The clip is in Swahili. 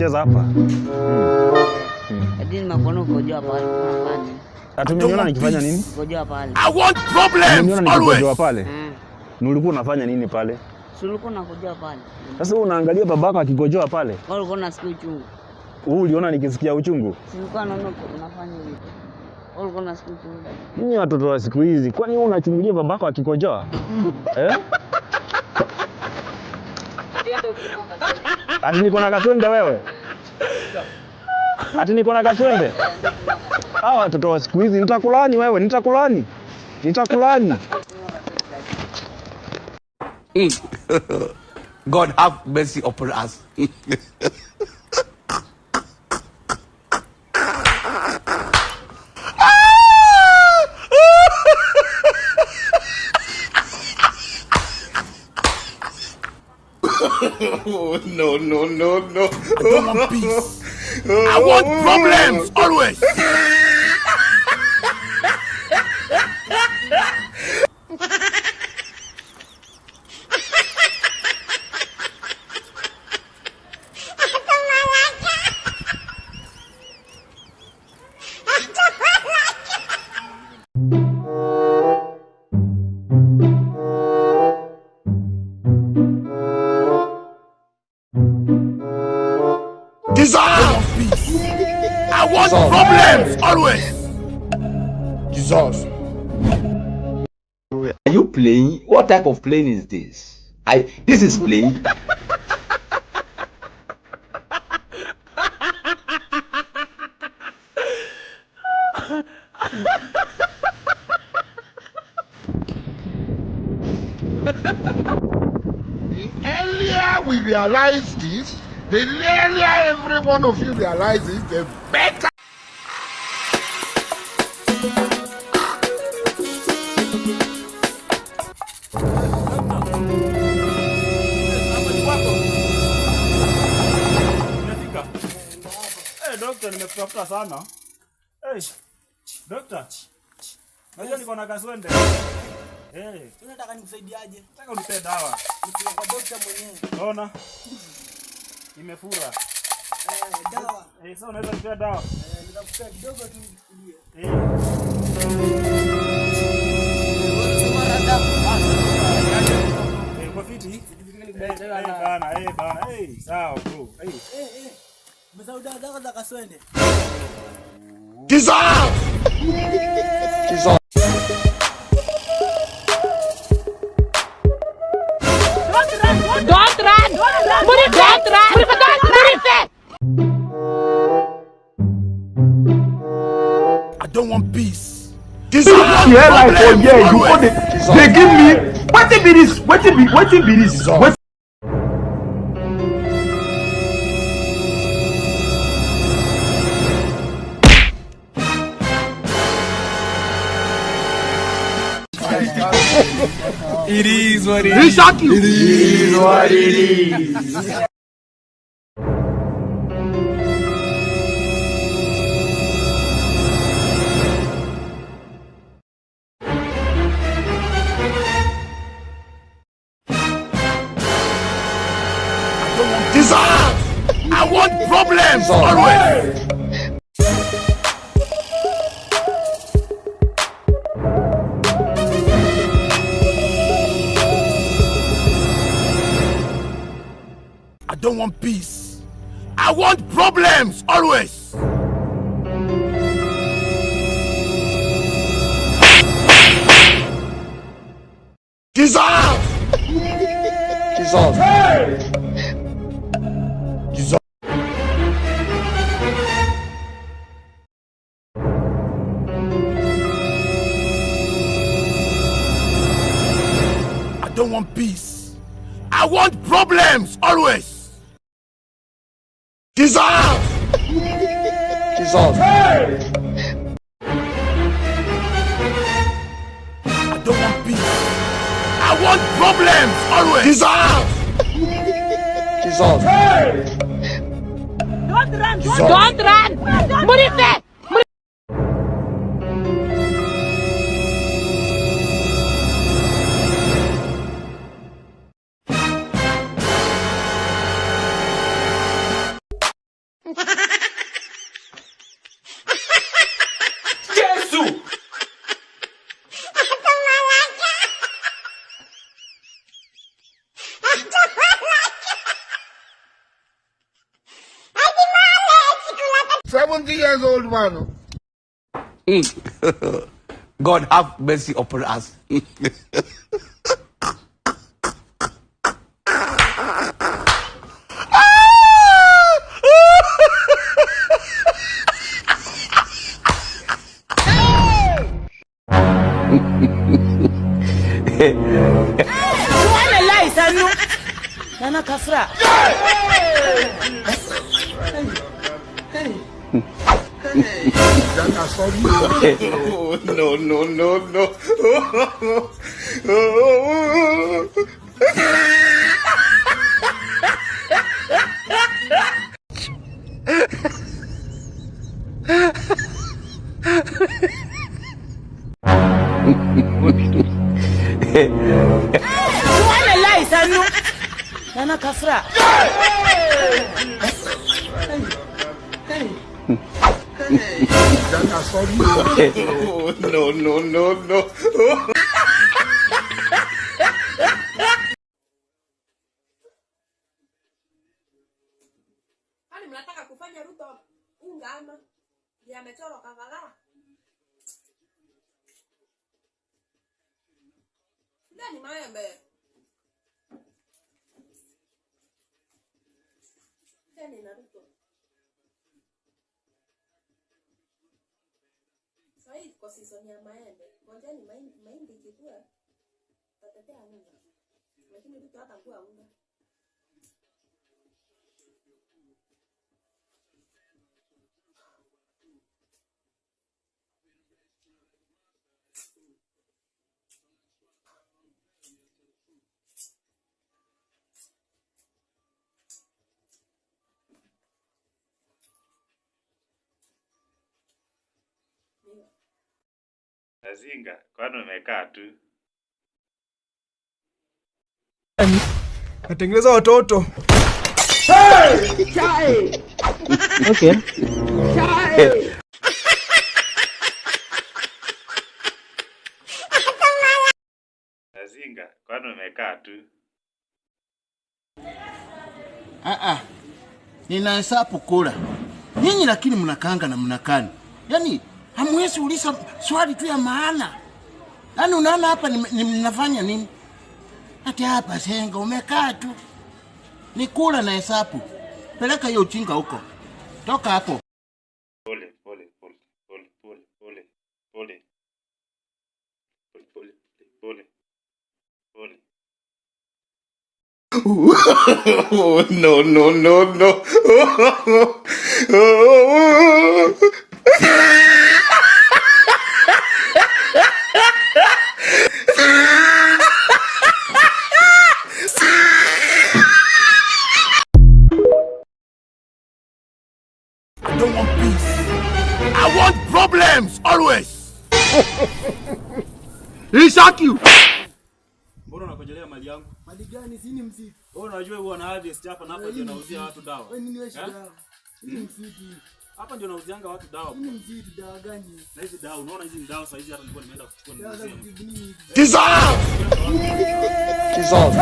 unacheza hapa? Hadi nimekuona ukojoa pale unafanya. Atuniona nikifanya nini? Ukojoa pale. I want problems always. Pale. Ulikuwa unafanya nini pale? Si ulikuwa unakojoa pale. Sasa unaangalia babako akikojoa pale. Wewe ulikuwa unasikia uchungu. Wewe uliona nikisikia uchungu? Si ulikuwa unaona unafanya hivi. Wewe ulikuwa unasikia uchungu. Ninyi watoto wa siku hizi, kwani wewe unachungulia babako akikojoa? Eh? Ati niko na kaswende wewe? Ati niko na kaswende? Hawa watoto wa siku hizi nitakulani wewe, nitakulani. Nitakulani. God have mercy upon us. Oh, no. I don't want peace. I want problems always. I want problems always. Jesus. Are you playing? What type of plane is this? This is playing. The earlier we realize this, the earlier every one of you realizes, the better. Doctor, nimekutafuta sana. Doctor. Najua niko na kaswende. Unataka nikusaidiaje? Nataka unipe dawa. Nipeleke kwa doctor mwenyewe. Unaona? Imefura. Dawa. Sasa unaweza kupea dawa? Nitakupa kidogo tu nikulie. Kwa fiti? Bana. Sawa bro. Umesahau dawa za kaswende. Jesus! Don't run! I don't want peace. This is here like for here. You go they give me. What be this? What be this? It is what it He is. shot you. It is what it is. I want problems always. I don't want peace. I want problems always. Jesus! I don't want peace. I want problems always. Jesus! I don't want peace. I want problems always. Don't run! Murife! 70 years old man. God have mercy upon us. Nana Kafra. Oh, no, no, no, no. Nana Kafra. Oh, no, no, no, no. Kwani mnataka kufanya Ruto unga ama ndiye amechorwa Kavalala? Ndani maembe. Ndani na Ruto. Sasa kwa season ya maembe. Ngojeni mahindi kikua. Tatatea unga. Lakini Ruto hata kuwa unga. Azinga, kwani umekaa tu? Natengeneza watoto. Okay. Azinga, kwani umekaa tu? Ninahesabu kula. Nyinyi lakini mnakaanga na mnakani. Yaani hamwezi uliza swali tu ya maana. Yaani unaona hapa ninafanya nini? Hata hapa senga umekaa tu. Ni kula na hesabu. Peleka hiyo ujinga huko. Toka hapo. Pole, pole, pole, pole, pole, pole, pole. Pole, pole, pole, pole. Oh, no, no, no, no. I don't want peace. I want problems always. He shot you. Mbona unakojelea mali yangu? Mali gani? Sini msitu. Wewe unajua huwa na harvest hapa na hapa ndio nauzia watu dawa. Wewe nini wewe dawa? Sini msitu. Hapa ndio nauzianga watu dawa. Sini msitu dawa gani? Na hizi dawa unaona hizi dawa saizi hata nilikuwa nimeenda kuchukua Dawa za kutibu nini? Dissolve. Dissolve.